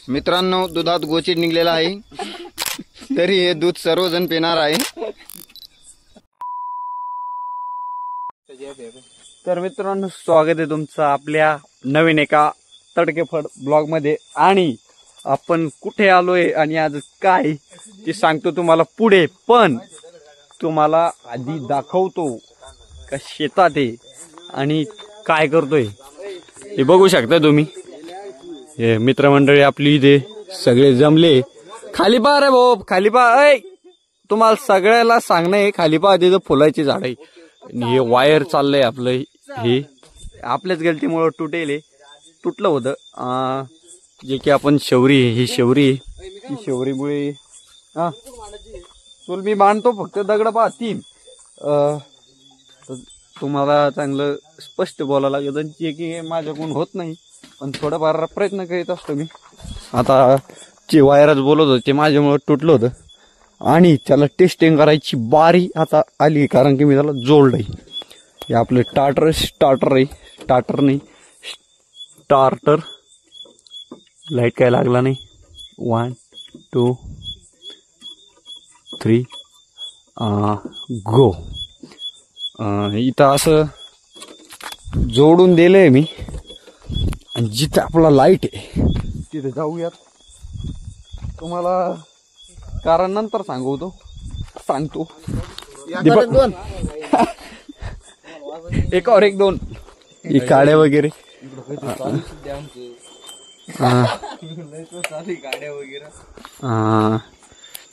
मित्रांनो, दुधात गोचिड निघलेला आहे, तरी हे दूध सर्वजण पिणार आहे। तर मित्रांनो, स्वागत आहे तुमचं आपल्या नवीन एका तडकेफड ब्लॉग मध्ये। आणि आपण कुठे आलोय आणि आज काय ते सांगतो तुम्हाला पुढे, पण तुम्हाला आधी दाखवतो का शेतात आहे आणि काय करतोय हे बघू शकता तुम्ही। हे मित्रमंडळी आपली इथे सगळे जमले। खाली पहा रे भाऊ, खाली पहा। तुम्हाला सगळ्याला सांगणं आहे, खाली पहा, तिथं फुलाची झाड आहे आणि हे वायर चाललंय आपलं। हे आपल्याच गलतीमुळे तुटलं होतं, जे की आपण शौरी, ही शौरीमुळे चल मी बांधतो, फक्त दगड पहा 3। तुम्हाला चांगलं स्पष्ट बोलायला लागेल, जे की माझ्याकडून होत नाही, पण थोडाफार प्रयत्न करीत असतो मी। आता जे वायरच बोलत होते माझ्यामुळे तुटलं होतं आणि त्याला टेस्टिंग करायची बारी आता आली, कारण की मी त्याला जोडलंय। हे आपलं स्टार्टर लाईट काय लागला नाही। 1 2 3 गो। इथं असं जोडून दिलंय मी, आणि जिथे आपला लाईट आहे तिथे जाऊयात। तुम्हाला कारण नंतर सांगतो। एक और एक 2 काड्या वगैरे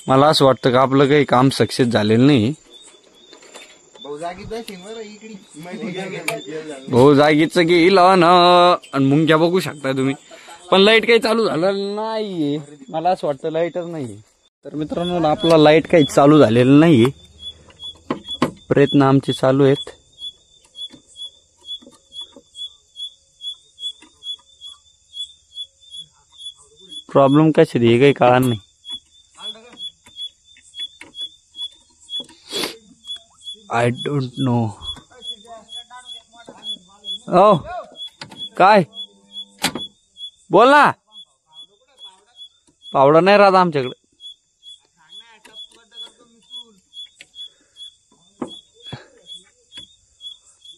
मला असं वाटतं का आपलं काही काम सक्सेस झालेलं नाही। भाऊ जागीच घेईल ना, आणि मुंग्या बघू शकता तुम्ही, पण लाईट काही चालू झालं नाहीये। मला असं वाटतं लाईटच नाहीये। तर मित्रांनो, आपला लाईट काही चालू झालेलं नाहीये, प्रयत्न आमचे चालू आहेत। प्रॉब्लेम कशी आहे काही कळणार नाही। I don't know. ओ काय बोल ना। पावडा नाही राहत आमच्याकडे।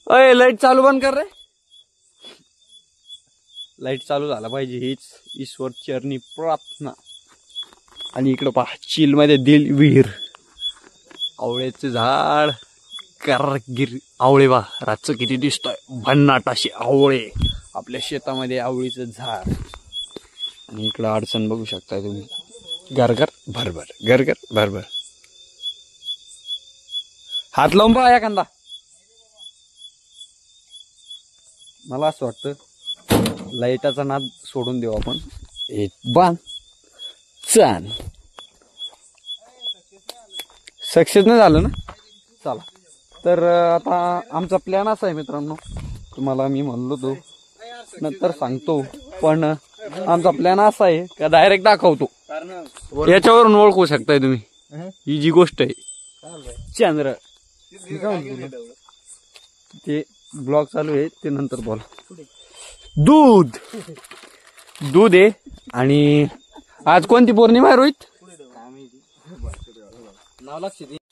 अय लाईट चालू बंद कर रे। लाईट चालू झाला पाहिजे, हीच ईश्वर चरणी प्रार्थना। आणि इकडं पहा, चिल मध्ये दिल विहीर, आवळ्याचं झाड, कारगिर आवळे बा, रातचं किती दिसतोय भन्नाट असे आवळे आपल्या शेतामध्ये, आवळीचं झाड। आणि इकडं अडचण बघू शकताय तुम्ही, गरगर भरभर। हात लावून पहा एखादा। मला असं वाटतं लाईटाचा नाद सोडून देऊ आपण। एक बाण चान सक्सेस नाही झालं ना, चला। तर आता आमचा प्लॅन असा आहे मित्रांनो, तुम्हाला मी म्हणलो तो नंतर सांगतो, पण आमचा प्लॅन असा आहे का डायरेक्ट दाखवतो, याच्यावरून ओळखू शकताय तुम्ही। ही जी गोष्ट आहे चंद्र, ते ब्लॉग चालू आहे ते नंतर बोला। दूध आहे। आणि आज कोणती पौर्णिमा आहे रोहित?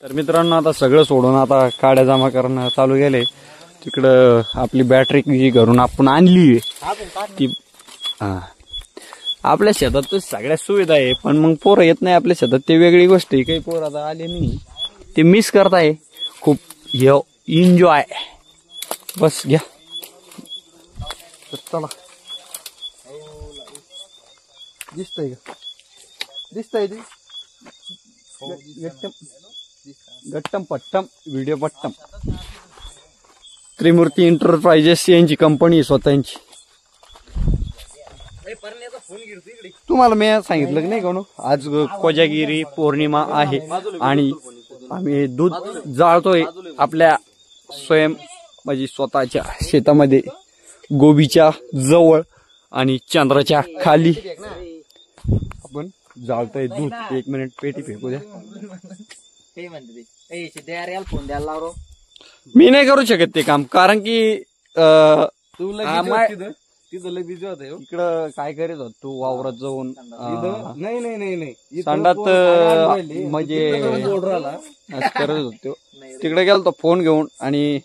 तर मित्रांनो, आता सगळं सोडून आता काड्या जमा करणं चालू गेले। तिकडं आपली बॅटरी जी घरून आपण आणली ती, आपल्या शेतात तर सगळ्या सुविधा आहे, पण मग पोरं येत नाही आपल्या शेतात, ते वेगळी गोष्ट आहे। काही पोरं आता आले नाही, ते मिस करताय खूप। एन्जॉय बस घ्या। चला, दिसतंय का? दिसतंय ते गट्टम पट्टम व्हिडिओ पट्टम। त्रिमूर्ती एंटरप्राइजेस यांची कंपनी स्वतःची। तुम्हाला मी सांगितलं की नाही कोण, आज कोजागिरी पौर्णिमा आहे आणि आम्ही दूध जाळतोय आपल्या म्हणजे स्वतःच्या शेतामध्ये, गोबीच्या जवळ आणि चंद्राच्या खाली आपण जाळतोय दूध। 1 मिनिट पेटी फेकू द्या। मी नाही करू शकत ते काम, कारण की तिथं लय बिझी होता हो. इकडं काय करीत होत तू वावरात जाऊन नाही नाही नाही नाही इथं संडात कोण आणायला राहिली. म्हणजे तिथं जाऊन बोर्ड राहिला. असं करत होतो तिकडे गेलो तो फोन घेऊन आणि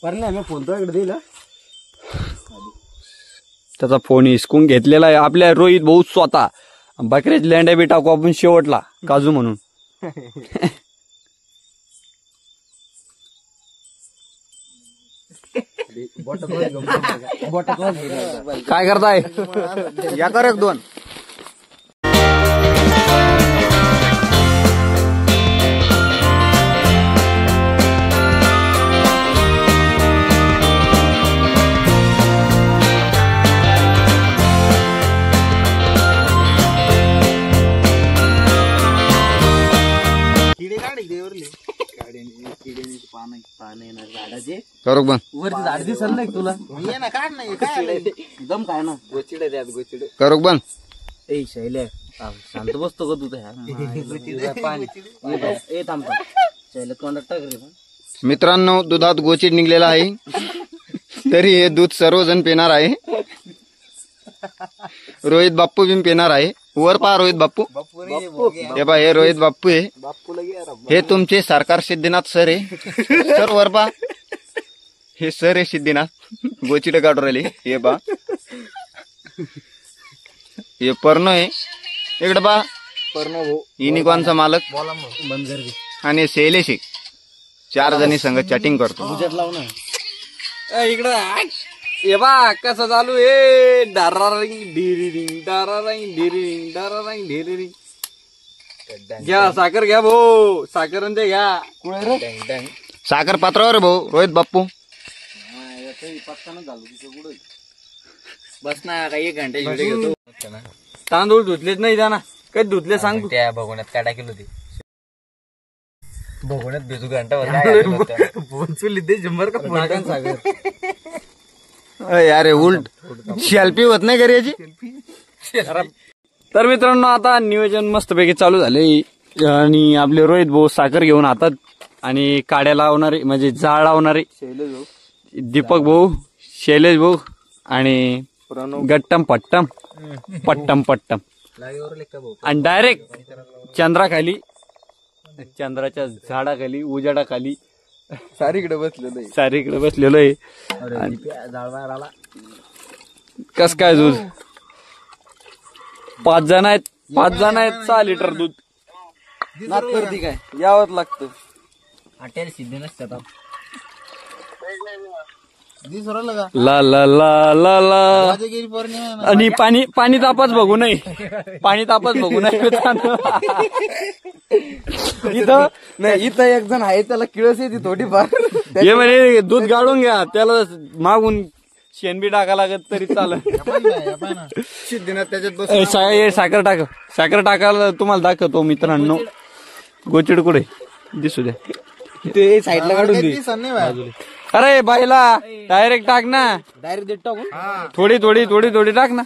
परण्या मी फोन तो इकडे दिला त्याचा फोन हिसकून घेतलेला आहे आपल्या रोहित भाऊ स्वतः बकऱ्याची लेंड्या बी टाकू आपण शेवटला काजू म्हणून काय करताय या कर एक दोन करू बन वरती झाड दिसल नाही तुला ये ना काढ नाही काय दम काय ना गोचिडे द्यात गोचिडे करू बन ए शैले शांत बसतो का तू पाणी ए थांब शैले तोंडात टाक रे मित्रांनो दुधात गोचिड निघलेला आहे तरी हे दूध सर्वजण पिणार आहे रोहित बाप्पू बी पिणार आहे वर पहा रोहित बाप्पू हे पहा हे रोहित बाप्पू आहे हे तुमचे सरकार सिद्धीनाथ सर आहे सर वर पहा हे सर आहे सिद्धीनाथ गोचिडे काढून राहिले हे पहा हे पर्ण आहे इकडे पहा पर्ण भाऊ युनिकॉर्नचा मालक बंद कर आणि शैलेश आहे. 4 जणी संग चॅटिंग करतो तुझ्यात लाव ना इकडं ये बा कसं चालू आहे डारारिंग डिरिंग डारारिंग डिरिंग डारारिंग डिरिंग घ्या साखर घ्या भाऊ साखर आणि ते घ्या साखर पात्रावर भाऊ रोहित बाप्पू बस ना काही 1 घंटे व्हिडिओ घेतो तांदूळ धुतलेच नाही जाना काही धुतले सांग तू त्या भगवण्यात काय टाकेल होती भगवण्यात भिजू घंटा बोलचुली दे जंबर का सागर अरे उलट शेल्फी होत नाही घरी याची तर मित्रांनो आता नियोजन मस्तपैकी चालू झाले आणि आपले रोहित भाऊ साखर घेऊन हातात आणि काड्या लावणारे म्हणजे जाळ लावणारे दीपक भाऊ शैलेश भाऊ आणि गट्टम पट्टम पट्टम पट्टम आणि डायरेक्ट चंद्राखाली चंद्राच्या झाडाखाली उजाडाखाली सारीकडे बसलेलं आहे सारीकडे बसलेलो आहे कस काय दूध 5 जण आहेत 6 लिटर दूध करते काय यावंच लागतं हॉटेल सिद्धी नसतात ला ला ला ला ला आणि पाणी तापच बघू नये पाणी तापच बघू नये इथं नाही इथं एक जण आहे त्याला किळस येते थोडीफार हे म्हणे दूध गाळून घ्या त्याला मागून शेणबी टाका लागत तरी चालत सिद्धीनाथ त्याच्यात साखर टाकायला तुम्हाला दाखवतो मित्रांनो गोचिड कुठे दिसू द्या ते साईडला काढून दे अरे बाईला डायरेक्ट टाक ना डायरेक्ट देत टाकून थोडी थोडी थोडी थोडी टाक ना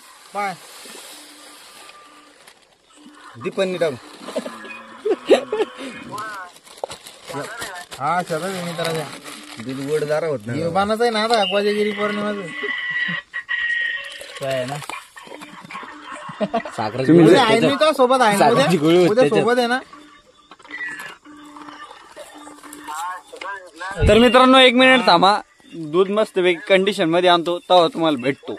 दीपन्नी टाकू हा सगळं दूध गोड दारा होत नाही बाणाच आहे ना आता कोजागिरी पौर्णिमाचं काय ना साखर सोबत आहे उद्या सोबत आहे ना तर मित्रांनो 1 मिनिट थांबा दूध मस्त कंडिशन मध्ये आणतो तेव्हा तुम्हाला भेटतो